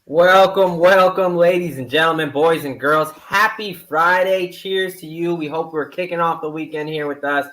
Welcome, ladies and gentlemen, boys and girls. Happy Friday. Cheers to you. We hope we're kicking off the weekend here with us.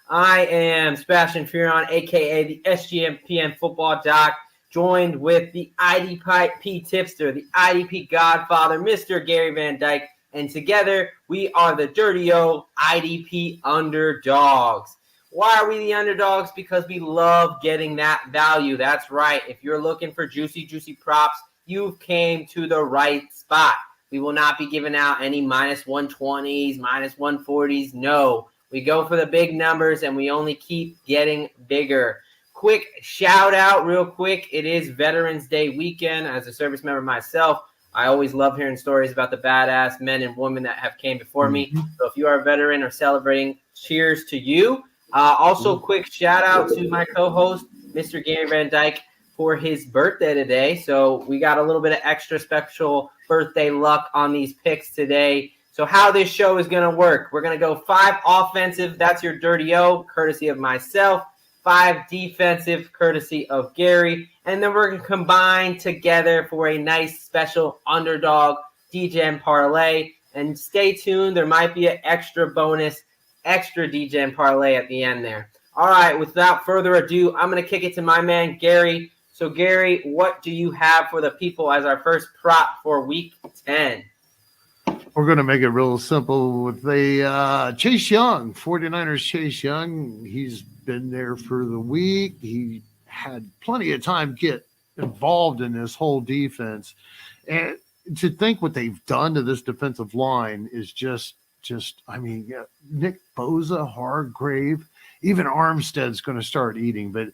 I am Sebastian Furon, a.k.a. the SGMPN Football Doc, joined with the IDP tipster, the IDP Godfather, Mr. Gary Van Dyke, and together we are the Dirty-O-IDP Underdogs. Why are we the underdogs? Because we love getting that value. That's right. If you're looking for juicy props, you've came to the right spot. We will not be giving out any minus 120s, minus 140s. No, we go for the big numbers and we only keep getting bigger. Quick shout out real quick. It is Veterans Day weekend. As a service member myself, I always love hearing stories about the badass men and women that have came before me. So if you are a veteran or celebrating, cheers to you. Also, quick shout out to my co-host, Mr. Gary Van Dyke, for his birthday today. So we got a little bit of extra special birthday luck on these picks today. So how this show is going to work, we're going to go 5 offensive. That's your Dirty O, courtesy of myself. 5 defensive, courtesy of Gary. And then we're going to combine together for a nice special underdog Degen parlay. And stay tuned. There might be an extra bonus, extra Degen parlay at the end there. All right, without further ado, I'm going to kick it to my man, Gary. So, Gary, what do you have for the people as our first prop for Week 10? We're going to make it real simple with the Chase Young, 49ers Chase Young. He's been there for the week. He had plenty of time to get involved in this whole defense. And to think what they've done to this defensive line is just Nick Bosa, Hargrave, even Armstead's going to start eating. But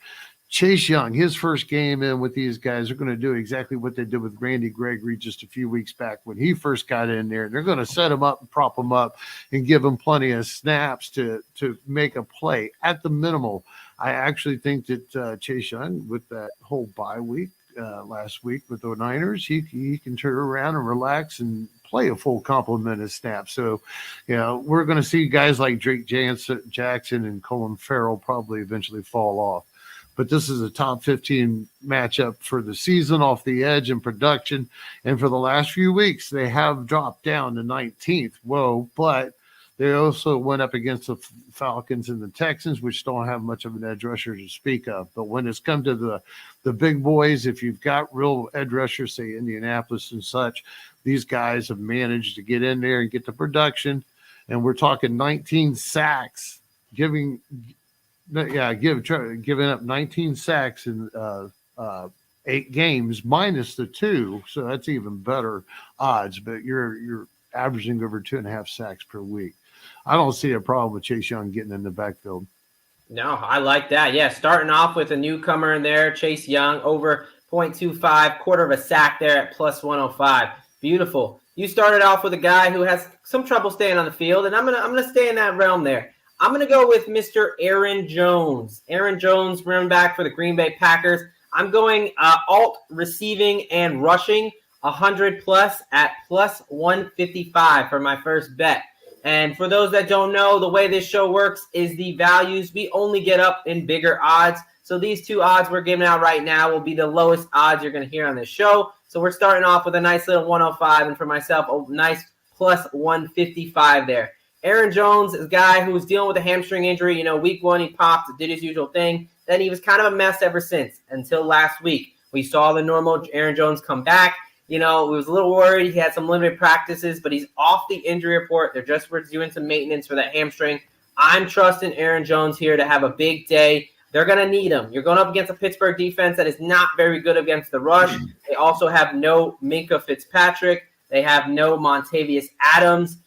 Chase Young, his first game in with these guys, are going to do exactly what they did with Randy Gregory just a few weeks back when he first got in there. They're going to set him up and prop him up and give him plenty of snaps to make a play. At the minimal, I actually think that Chase Young, with that whole bye week last week with the Niners, he can turn around and relax and play a full complement of snaps. So, we're going to see guys like Drake Jackson and Colin Farrell probably eventually fall off. But this is a top 15 matchup for the season off the edge in production. And for the last few weeks, they have dropped down to 19th. Whoa, but they also went up against the Falcons and the Texans, which don't have much of an edge rusher to speak of. But when it's come to the big boys, if you've got real edge rushers, say Indianapolis and such, these guys have managed to get in there and get the production. And we're talking 19 sacks, giving up 19 sacks in 8 games minus the 2, so that's even better odds. But you're averaging over 2.5 sacks per week. I don't see a problem with Chase Young getting in the backfield. No, I like that. Yeah, starting off with a newcomer in there, Chase Young, over 0.25, quarter of a sack there at plus 105. Beautiful. You started off with a guy who has some trouble staying on the field, and I'm gonna stay in that realm there. I'm going to go with Mr. Aaron Jones. Aaron Jones, running back for the Green Bay Packers. I'm going alt receiving and rushing 100 plus at plus 155 for my first bet. And for those that don't know, the way this show works is the values. We only get up in bigger odds. So these 2 odds we're giving out right now will be the lowest odds you're going to hear on this show. So we're starting off with a nice little 105, and for myself, a nice plus 155 there. Aaron Jones is a guy who was dealing with a hamstring injury. Week 1 he popped, did his usual thing. Then he was kind of a mess ever since until last week. We saw the normal Aaron Jones come back. We was a little worried. He had some limited practices, but he's off the injury report. They're just doing some maintenance for that hamstring. I'm trusting Aaron Jones here to have a big day. They're going to need him. You're going up against a Pittsburgh defense that is not very good against the rush. They also have no Minka Fitzpatrick. They have no Montavious Adams.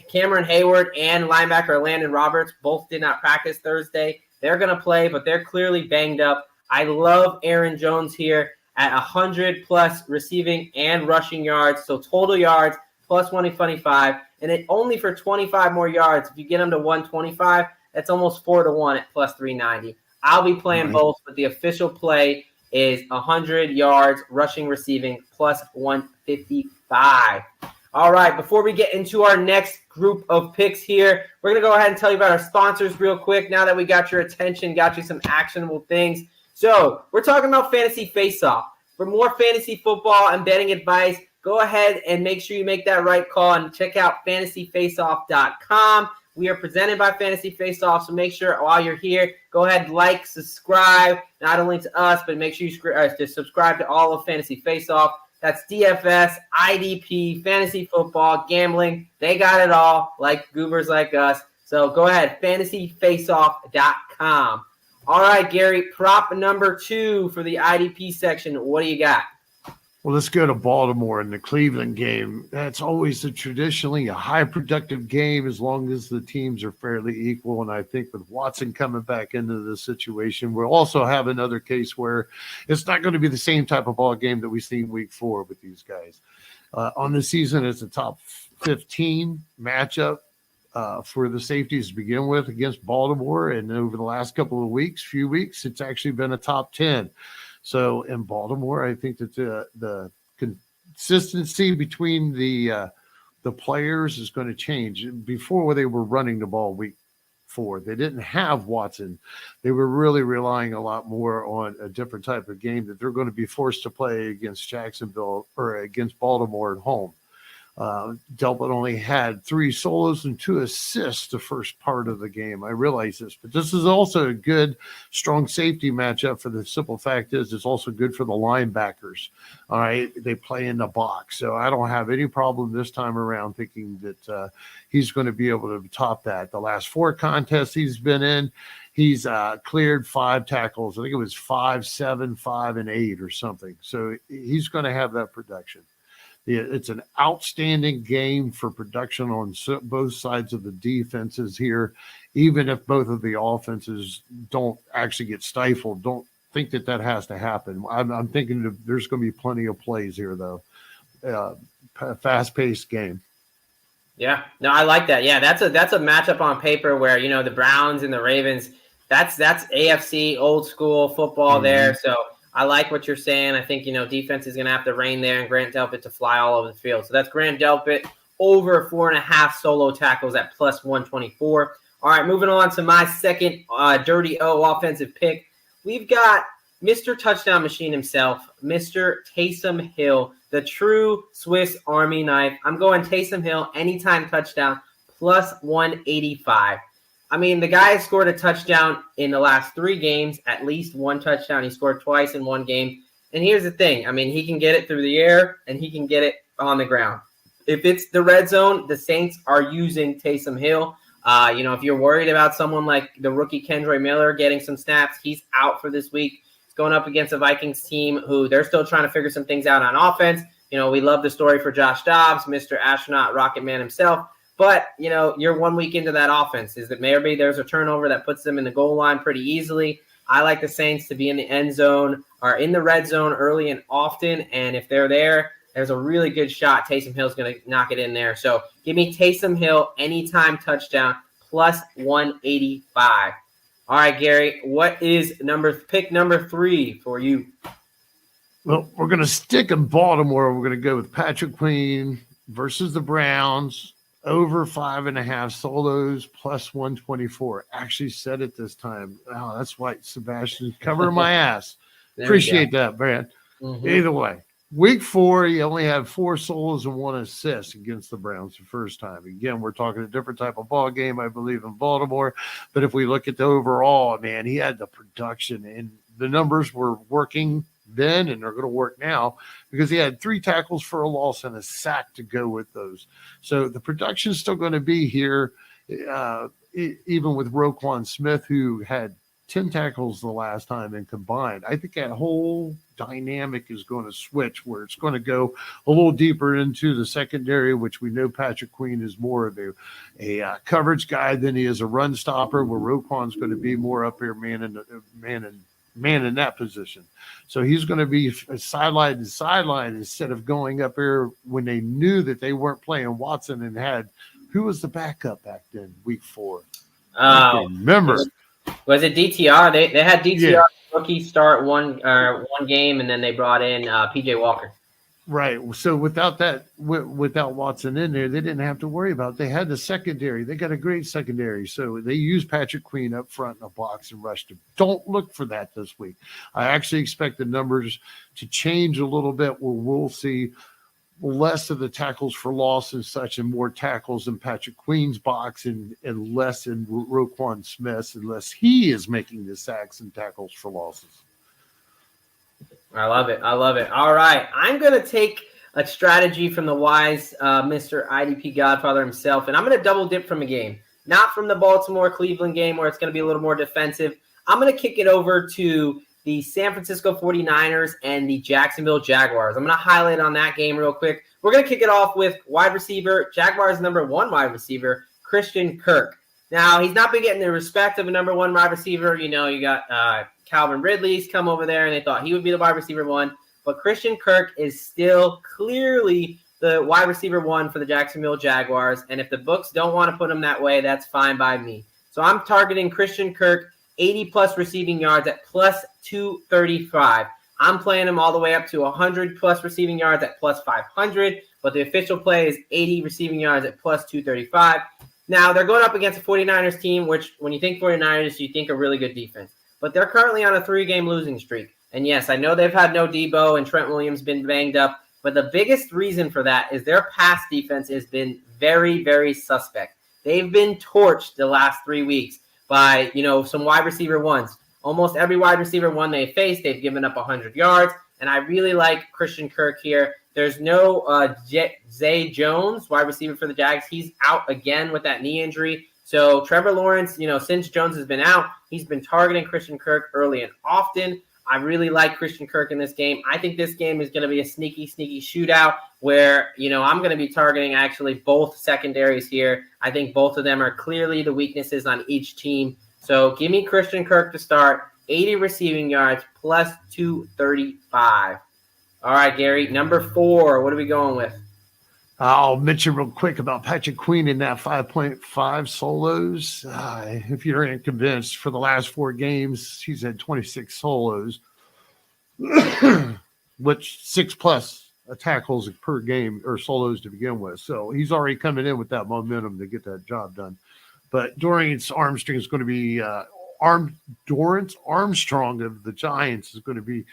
Cameron Hayward and linebacker Landon Roberts both did not practice Thursday. They're going to play, but they're clearly banged up. I love Aaron Jones here at 100 plus receiving and rushing yards. So total yards plus 125, and it only for 25 more yards. If you get them to 125, that's almost 4-1 at plus 390. I'll be playing both, but the official play is 100 yards rushing receiving plus 155. All right, before we get into our next group of picks here, we're going to go ahead and tell you about our sponsors real quick now that we got your attention, got you some actionable things. So we're talking about Fantasy Face-Off. For more fantasy football and betting advice, go ahead and make sure you make that right call and check out fantasyfaceoff.com. We are presented by Fantasy Faceoff, so make sure while you're here, go ahead and like, subscribe, not only to us, but make sure you subscribe to all of Fantasy Faceoff. That's DFS, IDP, fantasy football, gambling. They got it all, like goobers like us. So go ahead, fantasyfaceoff.com. All right, Gary, prop number 2 for the IDP section. What do you got? Well, let's go to Baltimore in the Cleveland game. That's always traditionally a high productive game as long as the teams are fairly equal. And I think with Watson coming back into the situation, we'll also have another case where it's not going to be the same type of ball game that we've seen week 4 with these guys. On the season, it's a top 15 matchup for the safeties to begin with against Baltimore. And over the last few weeks, it's actually been a top 10. So in Baltimore, I think that the consistency between the players is going to change. Before, where they were running the ball week 4, they didn't have Watson. They were really relying a lot more on a different type of game that they're going to be forced to play against Jacksonville or against Baltimore at home. Delpit only had 3 solos and 2 assists the first part of the game. I realize this, but this is also a good, strong safety matchup for the simple fact is it's also good for the linebackers. All right, they play in the box. So I don't have any problem this time around thinking that he's going to be able to top that. The last 4 contests he's been in, he's cleared 5 tackles. I think it was 5, 7, 5, and 8 or something. So he's going to have that production. It's an outstanding game for production on both sides of the defenses here. Even if both of the offenses don't actually get stifled, don't think that has to happen. I'm thinking that there's going to be plenty of plays here, though. Fast-paced game. Yeah, no, I like that. Yeah, that's a matchup on paper where, the Browns and the Ravens, that's AFC old school football there. So I like what you're saying. I think, defense is going to have to reign there and Grant Delpit to fly all over the field. So that's Grant Delpit over 4.5 solo tackles at plus 124. All right, moving on to my second Dirty-O offensive pick. We've got Mr. Touchdown Machine himself, Mr. Taysom Hill, the true Swiss Army knife. I'm going Taysom Hill anytime touchdown plus 185. I mean, the guy has scored a touchdown in the last 3 games, at least 1 touchdown. He scored twice in 1 game. And here's the thing. I mean, he can get it through the air, and he can get it on the ground. If it's the red zone, the Saints are using Taysom Hill. If you're worried about someone like the rookie Kendre Miller getting some snaps, he's out for this week. He's going up against a Vikings team who they're still trying to figure some things out on offense. We love the story for Josh Dobbs, Mr. Astronaut Rocket Man himself. But, you're 1 week into that offense. Is that maybe there's a turnover that puts them in the goal line pretty easily. I like the Saints to be in the end zone or in the red zone early and often. And if they're there, there's a really good shot Taysom Hill's going to knock it in there. So give me Taysom Hill anytime touchdown plus 185. All right, Gary, what is pick number 3 for you? Well, we're going to stick in Baltimore. We're going to go with Patrick Queen versus the Browns. Over 5.5 solos plus 124. Actually said it this time. Oh, that's why Sebastian's covering my ass. Appreciate that, Brad. Either way, week 4, he only had 4 solos and 1 assist against the Browns the first time. Again, we're talking a different type of ball game, I believe, in Baltimore. But if we look at the overall, man, he had the production and the numbers were working then and they're going to work now because he had 3 tackles for a loss and a sack to go with those. So the production is still going to be here, even with Roquan Smith, who had 10 tackles the last time and combined. I think that whole dynamic is going to switch where it's going to go a little deeper into the secondary, which we know Patrick Queen is more of a coverage guy than he is a run stopper, where Roquan's going to be more up here man in that position. So he's going to be sideline to sideline instead of going up here when they knew that they weren't playing Watson and had who was the backup back then, week 4? I remember. Was it DTR? They had DTR rookie start one game, and then they brought in PJ Walker. Right. So without Watson in there, they didn't have to worry about it. They had the secondary. They got a great secondary. So they used Patrick Queen up front in a box and rushed him. Don't look for that this week. I actually expect the numbers to change a little bit where we'll see less of the tackles for loss and such and more tackles in Patrick Queen's box and less in Roquan Smith's unless he is making the sacks and tackles for losses. I love it. I love it. All right. I'm going to take a strategy from the wise Mr. IDP Godfather himself, and I'm going to double dip from a game. Not from the Baltimore-Cleveland game where it's going to be a little more defensive. I'm going to kick it over to the San Francisco 49ers and the Jacksonville Jaguars. I'm going to highlight on that game real quick. We're going to kick it off with wide receiver, Jaguars' number 1 wide receiver, Christian Kirk. Now, he's not been getting the respect of a number 1 wide receiver. You know, you got Calvin Ridley's come over there, and they thought he would be the wide receiver 1. But Christian Kirk is still clearly the wide receiver 1 for the Jacksonville Jaguars. And if the books don't want to put him that way, that's fine by me. So I'm targeting Christian Kirk, 80-plus receiving yards at plus 235. I'm playing him all the way up to 100-plus receiving yards at plus 500. But the official play is 80 receiving yards at plus 235. Now, they're going up against a 49ers team, which when you think 49ers, you think a really good defense. But they're currently on a 3-game losing streak. And yes, I know they've had no Debo and Trent Williams been banged up. But the biggest reason for that is their pass defense has been very, very suspect. They've been torched the last 3 weeks by, some wide receiver 1s. Almost every wide receiver 1 they faced, they've given up 100 yards. And I really like Christian Kirk here. There's no Zay Jones, wide receiver for the Jags. He's out again with that knee injury. So Trevor Lawrence, since Jones has been out, he's been targeting Christian Kirk early and often. I really like Christian Kirk in this game. I think this game is going to be a sneaky shootout where, I'm going to be targeting actually both secondaries here. I think both of them are clearly the weaknesses on each team. So give me Christian Kirk to start, 80 receiving yards, plus 235. All right, Gary, number 4, what are we going with? I'll mention real quick about Patrick Queen in that 5.5 solos. If you're convinced, for the last 4 games, he's had 26 solos, which 6+ tackles per game or solos to begin with. So he's already coming in with that momentum to get that job done. But Dorance Armstrong is going to be Dorance Armstrong of the Giants is going to be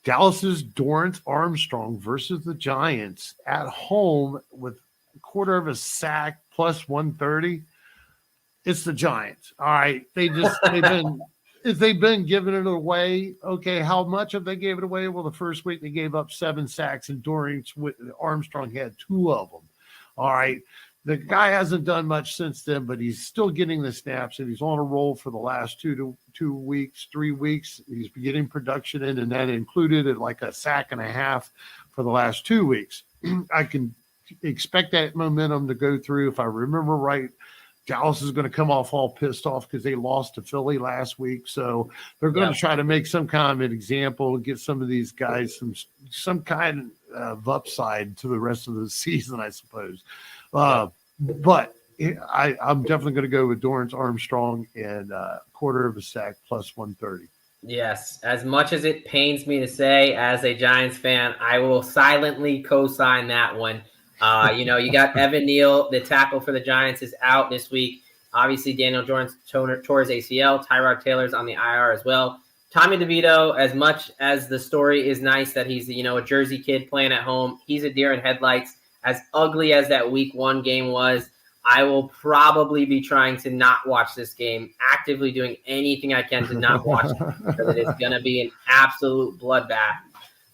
Dallas's Dorance Armstrong versus the Giants at home with a quarter of a sack plus 130. It's the Giants. All right. They've been giving it away. Okay. How much have they gave it away? Well, the first week they gave up 7 sacks and Dorance Armstrong had 2 of them. All right. The guy hasn't done much since then, but he's still getting the snaps, and he's on a roll for the last 3 weeks. He's getting production in, and that included at like a sack and a half for the last 2 weeks. I can expect that momentum to go through. If I remember right, Dallas is going to come off all pissed off because they lost to Philly last week. So they're going to try to make some kind of an example and get some of these guys some kind of upside to the rest of the season, I suppose. But I'm definitely going to go with Dorance Armstrong and quarter of a sack plus 130. Yes, as much as it pains me to say, as a Giants fan, I will silently co-sign that one. You got Evan Neal, the tackle for the Giants, is out this week. Obviously, Daniel Jones tore his ACL. Tyrod Taylor's on the IR as well. Tommy DeVito, as much as the story is nice that he's a Jersey kid playing at home, he's a deer in headlights. As ugly as that week 1 game was, I will probably be trying to not watch this game, actively doing anything I can to not watch it, because it is going to be an absolute bloodbath.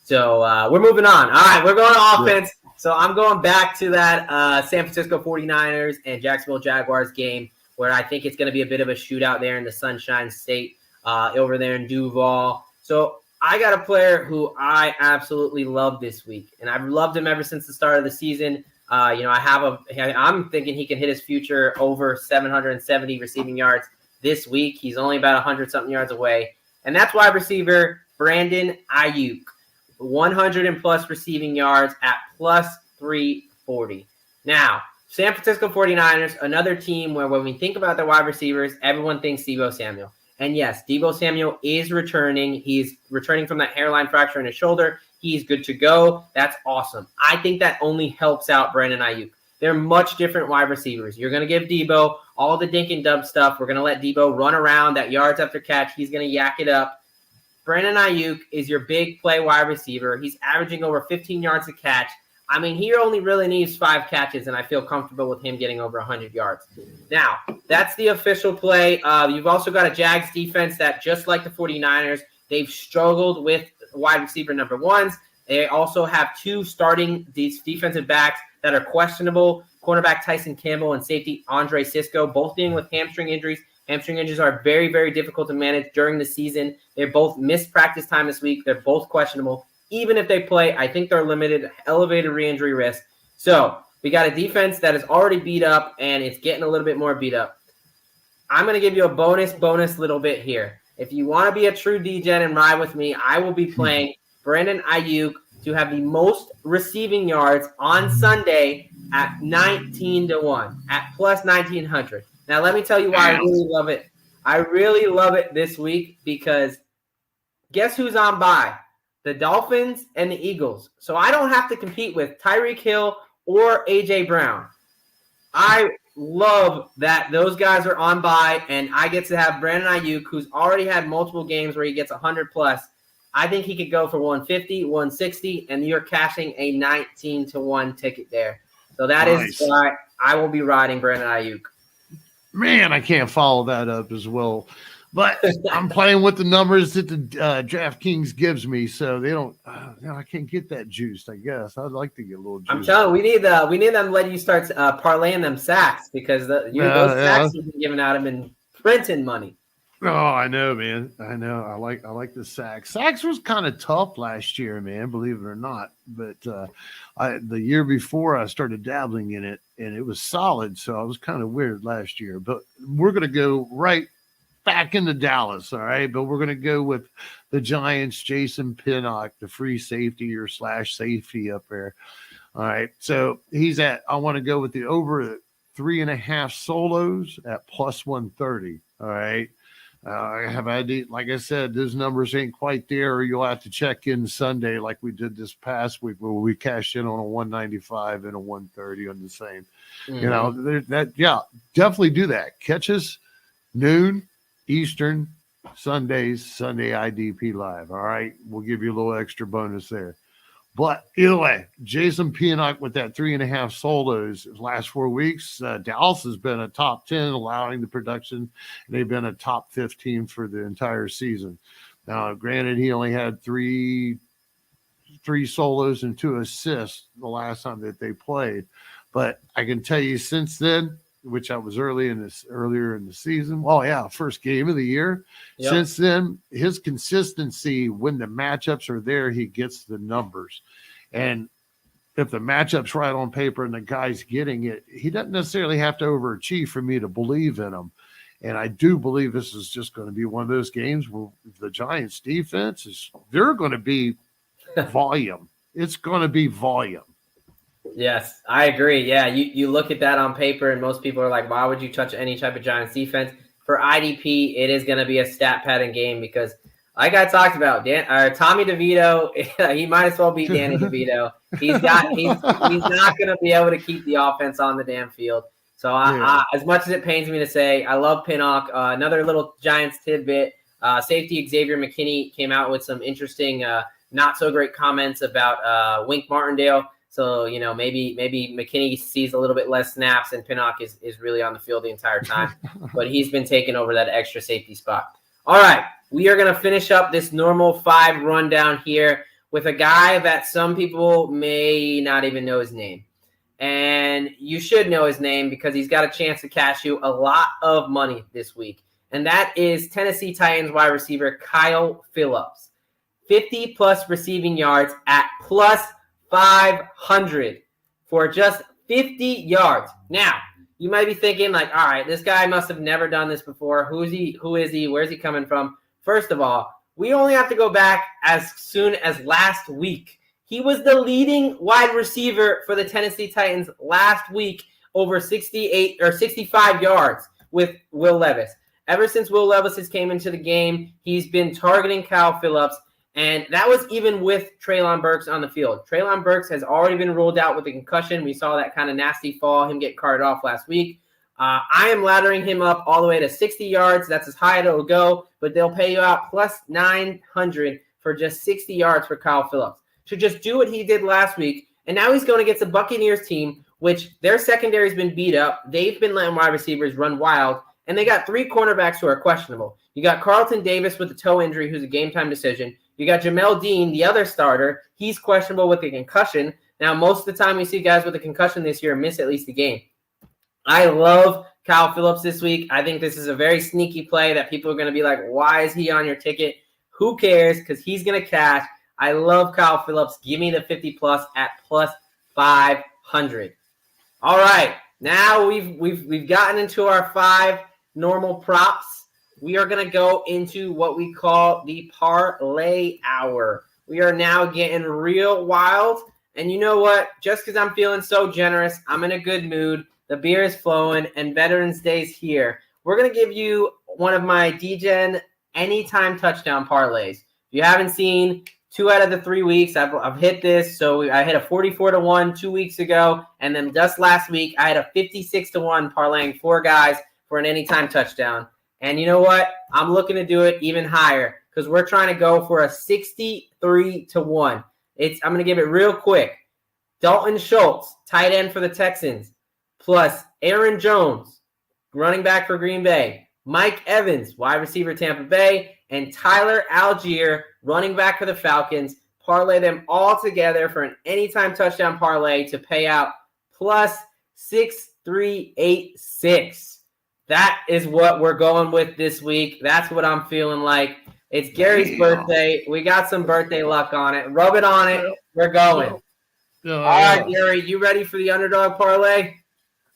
So we're moving on. All right, we're going to offense. So I'm going back to that San Francisco 49ers and Jacksonville Jaguars game where I think it's going to be a bit of a shootout there in the Sunshine State over there in Duval. So I got a player who I absolutely love this week, and I've loved him ever since the start of the season. I'm thinking he can hit his future over 770 receiving yards this week. He's only about 100-something yards away, and that's wide receiver Brandon Aiyuk, 100 and plus receiving yards at plus 340. Now, San Francisco 49ers, another team where when we think about their wide receivers, everyone thinks Deebo Samuel. And yes, Deebo Samuel is returning. He's returning from that hairline fracture in his shoulder. He's good to go. That's awesome. I think that only helps out Brandon Aiyuk. They're much different wide receivers. You're going to give Deebo all the dink and dub stuff. We're going to let Deebo run around that yards after catch. He's going to yak it up. Brandon Aiyuk is your big play wide receiver. He's averaging over 15 yards a catch. I mean, he only really needs 5 catches, and I feel comfortable with him getting over 100 yards. Now, that's the official play. You've also got a Jags defense that, just like the 49ers, they've struggled with wide receiver number ones. They also have 2 starting these defensive backs that are questionable, cornerback Tyson Campbell and safety Andre Cisco, both dealing with hamstring injuries. Hamstring injuries are very, very difficult to manage during the season. They both missed practice time this week. They're both questionable. Even if they play, I think they're limited, elevated re-injury risk. So we got a defense that is already beat up, and it's getting a little bit more beat up. I'm going to give you a bonus little bit here. If you want to be a true degen and ride with me, I will be playing Brandon Aiyuk to have the most receiving yards on Sunday at 19-1, at plus 1,900. Now, let me tell you why I really love it. I really love it this week because guess who's on bye? The Dolphins and the Eagles. So I don't have to compete with Tyreek Hill or A.J. Brown. I love that those guys are on bye, and I get to have Brandon Aiyuk, who's already had multiple games where he gets 100+. I think he could go for 150, 160, and you're cashing a 19-1 ticket there. So that is why I will be riding Brandon Aiyuk. Man, I can't follow that up as well. But I'm playing with the numbers that the DraftKings gives me, so they don't. I can't get that juiced. I guess I'd like to get a little juice. I'm telling you, we need them to let you start parlaying them sacks because those sacks you've been giving out have been printing money. Oh, I know, man. I know. I like the sacks. Sacks was kind of tough last year, man. Believe it or not. But the year before, I started dabbling in it, and it was solid. So I was kind of weird last year. But we're gonna go right back into Dallas, all right? But we're going to go with the Giants, Jason Pinnock, the free safety or slash safety up there. All right, so I want to go with the over 3.5 solos at plus 130, all right? Like I said, those numbers ain't quite there, or you'll have to check in Sunday like we did this past week where we cashed in on a 195 and a 130 on the same. Mm-hmm. Definitely do that. Catches noon Eastern, Sundays, Sunday IDP Live. All right. We'll give you a little extra bonus there. But either way, Jason Pinnock with that 3.5 solos last 4 weeks. Dallas has been a top 10, allowing the production. They've been a top 15 for the entire season. Now, granted, he only had three solos and 2 assists the last time that they played. But I can tell you since then, which I was earlier in the season. Oh yeah, first game of the year. Yep. Since then, his consistency when the matchups are there, he gets the numbers. And if the matchup's right on paper and the guy's getting it, he doesn't necessarily have to overachieve for me to believe in him. And I do believe this is just going to be one of those games where the Giants defense they're going to be volume. It's going to be volume. Yes, I agree. Yeah, you look at that on paper, and most people are like, why would you touch any type of Giants defense? For IDP, it is going to be a stat padding game because, like I talked about, Tommy DeVito, he might as well be Danny DeVito. He's not going to be able to keep the offense on the damn field. So as much as it pains me to say, I love Pinnock. Another little Giants tidbit, safety Xavier McKinney came out with some interesting, not so great comments about Wink Martindale. So, maybe McKinney sees a little bit less snaps and Pinnock is really on the field the entire time. But he's been taking over that extra safety spot. All right, we are going to finish up this normal 5 rundown here with a guy that some people may not even know his name. And you should know his name because he's got a chance to cash you a lot of money this week. And that is Tennessee Titans wide receiver Kyle Phillips. 50+ receiving yards at plus 500 for just 50 yards. Now, you might be thinking like, all right, this guy must have never done this before. Who is he? Where's he coming from? First of all, we only have to go back as soon as last week. He was the leading wide receiver for the Tennessee Titans last week, over 68 or 65 yards with Will Levis. Ever since Will Levis has came into the game, he's been targeting Kyle Phillips, and that was even with Treylon Burks on the field. Treylon Burks has already been ruled out with a concussion. We saw that kind of nasty fall, him get carted off last week. I am laddering him up all the way to 60 yards. That's as high as it'll go, but they'll pay you out plus 900 for just 60 yards for Kyle Phillips. So just do what he did last week, and now he's going against the Buccaneers team, which their secondary has been beat up. They've been letting wide receivers run wild, and they got 3 cornerbacks who are questionable. You got Carlton Davis with a toe injury, who's a game-time decision. You got Jamel Dean, the other starter. He's questionable with a concussion. Now, most of the time we see guys with a concussion this year miss at least a game. I love Kyle Phillips this week. I think this is a very sneaky play that people are going to be like, why is he on your ticket? Who cares? Because he's going to cash. I love Kyle Phillips. Give me the 50+ at plus 500. All right. Now we've gotten into our 5 normal props. We are going to go into what we call the parlay hour. We are now getting real wild. And you know what? Just because I'm feeling so generous, I'm in a good mood. The beer is flowing, and Veterans Day's here. We're going to give you one of my Degen anytime touchdown parlays. If you haven't seen 2 out of the 3 weeks, I've hit this. So I hit a 44-1 2 weeks ago, and then just last week, I had a 56-1 parlaying 4 guys for an anytime touchdown. And you know what? I'm looking to do it even higher because we're trying to go for a 63-1. I'm going to give it real quick. Dalton Schultz, tight end for the Texans, plus Aaron Jones, running back for Green Bay, Mike Evans, wide receiver Tampa Bay, and Tyler Algier, running back for the Falcons. Parlay them all together for an anytime touchdown parlay to pay out plus 6386. That is what we're going with this week. That's what I'm feeling like. It's Gary's birthday. We got some birthday luck on it. Rub it on it. We're going. All right, Gary, you ready for the underdog parlay?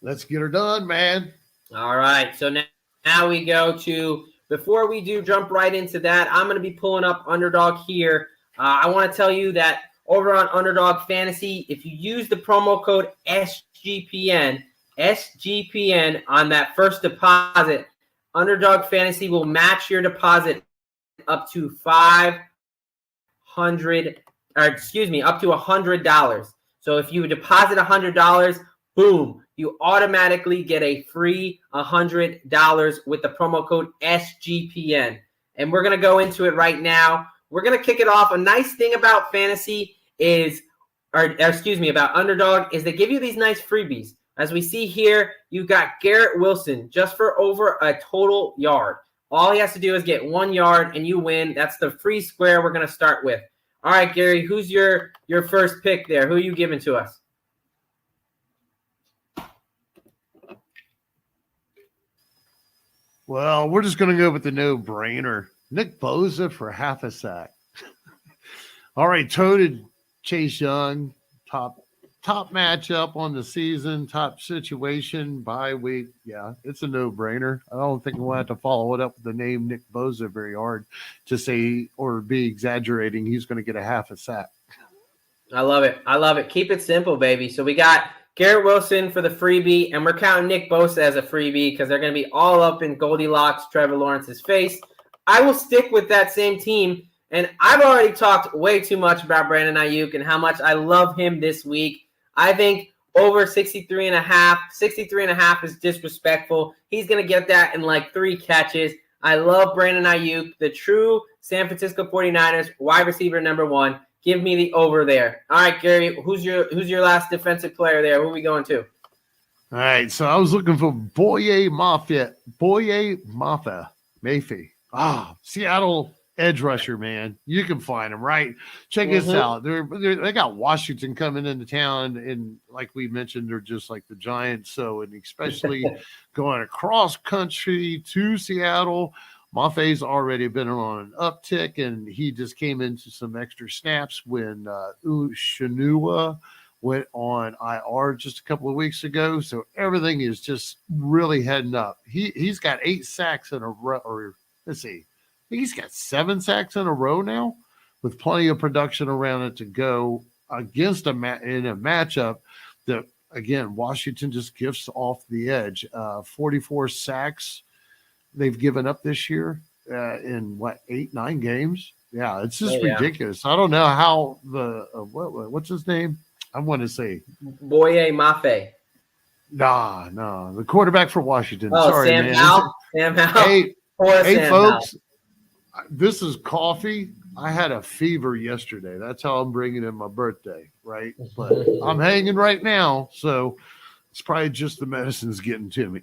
Let's get her done, man. All right. So now we go to, before we do jump right into that, I'm going to be pulling up Underdog here. I want to tell you that over on Underdog Fantasy, if you use the promo code SGPN on that first deposit, Underdog Fantasy will match your deposit up to $100. So if you deposit $100, boom, you automatically get a free $100 with the promo code SGPN. And we're going to go into it right now. We're going to kick it off. A nice thing about fantasy about Underdog is they give you these nice freebies. As we see here, you've got Garrett Wilson just for over a total yard. All he has to do is get 1 yard and you win. That's the free square we're going to start with. All right, Gary, who's your first pick there? Who are you giving to us? Well, we're just going to go with the no-brainer. Nick Bosa for half a sack. All right, toted Chase Young, top matchup on the season, top situation, bye week. Yeah, it's a no-brainer. I don't think we'll have to follow it up with the name Nick Bosa very hard to say or be exaggerating he's going to get a half a sack. I love it. Keep it simple, baby. So we got Garrett Wilson for the freebie, and we're counting Nick Bosa as a freebie because they're going to be all up in Goldilocks, Trevor Lawrence's face. I will stick with that same team, and I've already talked way too much about Brandon Aiyuk and how much I love him this week. I think over 63.5. 63.5 is disrespectful. He's going to get that in like 3 catches. I love Brandon Aiyuk, the true San Francisco 49ers wide receiver number 1. Give me the over there. All right, Gary, who's your last defensive player there? Who are we going to? All right, so I was looking for Boye Mafe. Seattle edge rusher, man. You can find him, right? Check this out. They got Washington coming into town, and like we mentioned, they're just like the Giants. So, and especially going across country to Seattle, Mafe's already been on an uptick, and he just came into some extra snaps when Shanua went on IR just a couple of weeks ago. So everything is just really heading up. He's got 8 sacks in a row, or let's see, he's got 7 sacks in a row now, with plenty of production around it to go against in a matchup that, again, Washington just gifts off the edge. 44 sacks they've given up this year in 8, 9 games. Yeah, it's just yeah. ridiculous. I don't know how the what's his name? I want to say Boye Mafe. No, the quarterback for Washington. Oh, Sorry, Sam man. Howell. Sam Howell. Hey, folks. This is coffee. I had a fever yesterday. That's how I'm bringing in my birthday, right? But I'm hanging right now, so it's probably just the medicine's getting to me.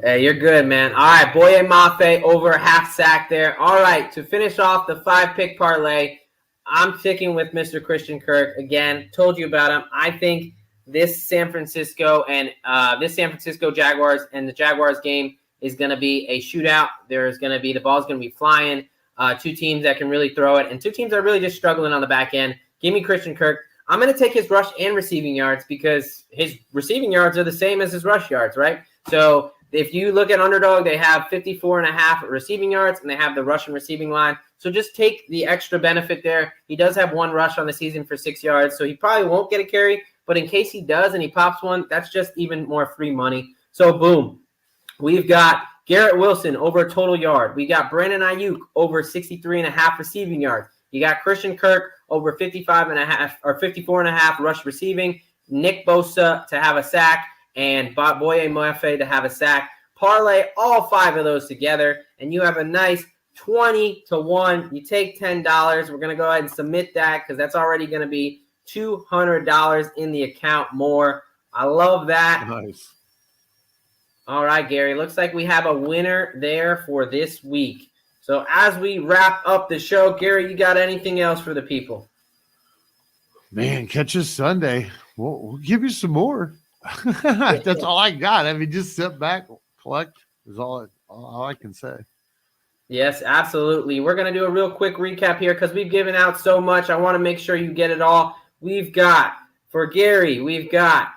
Hey, you're good, man. All right, Boye Mafe over half sack there. All right, to finish off the 5-pick parlay, I'm sticking with Mr. Christian Kirk. Again, told you about him. I think this San Francisco Jaguars and the Jaguars game is going to be a shootout. The ball's going to be flying. Two teams that can really throw it, and two teams that are really just struggling on the back end. Give me Christian Kirk. I'm going to take his rush and receiving yards because his receiving yards are the same as his rush yards, right? So if you look at Underdog, they have 54.5 receiving yards, and they have the rush and receiving line. So just take the extra benefit there. He does have one rush on the season for 6 yards, so he probably won't get a carry. But in case he does and he pops one, that's just even more free money. So boom, we've got Garrett Wilson over a total yard. We got Brandon Aiyuk over 63.5 receiving yards. You got Christian Kirk over 55.5 or 54.5 rush receiving. Nick Bosa to have a sack and Boye Mafe to have a sack. Parlay all 5 of those together, and you have a nice 20-1. You take $10. We're going to go ahead and submit that because that's already going to be $200 in the account more. I love that. Nice. All right, Gary. Looks like we have a winner there for this week. So as we wrap up the show, Gary, you got anything else for the people? Man, catch us Sunday. We'll give you some more. That's all I got. I mean, just sit back, collect is all I can say. Yes, absolutely. We're going to do a real quick recap here because we've given out so much. I want to make sure you get it all. We've got, for Gary, we've got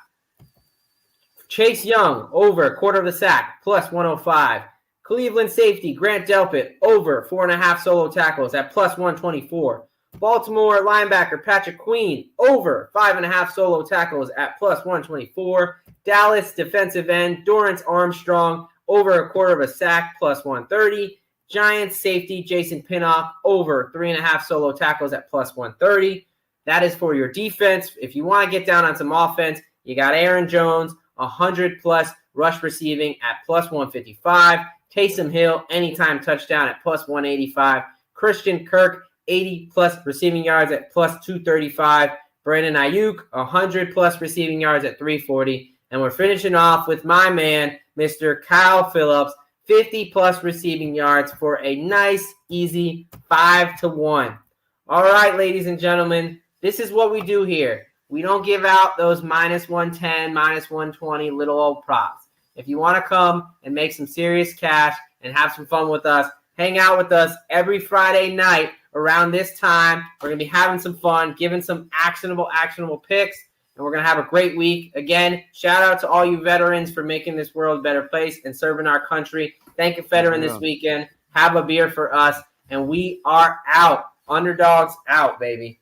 Chase Young over quarter of a sack plus 105. Cleveland safety Grant Delpit over 4.5 solo tackles at plus 124. Baltimore linebacker Patrick Queen over 5.5 solo tackles at plus 124. Dallas defensive end Dorance Armstrong over a quarter of a sack plus 130. Giants safety Jason Pinnock over 3.5 solo tackles at plus 130. That is for your defense. If you want to get down on some offense, you got Aaron Jones, 100-plus rush receiving at plus 155. Taysom Hill, anytime touchdown at plus 185. Christian Kirk, 80-plus receiving yards at plus 235. Brandon Aiyuk, 100-plus receiving yards at 340. And we're finishing off with my man, Mr. Kyle Phillips, 50-plus receiving yards for a nice, easy 5-1. All right, ladies and gentlemen, this is what we do here. We don't give out those minus 110, minus 120 little old props. If you want to come and make some serious cash and have some fun with us, hang out with us every Friday night around this time. We're going to be having some fun, giving some actionable picks, and we're going to have a great week. Again, shout out to all you veterans for making this world a better place and serving our country. Thank you, veteran, this weekend. Have a beer for us, and we are out. Underdogs out, baby.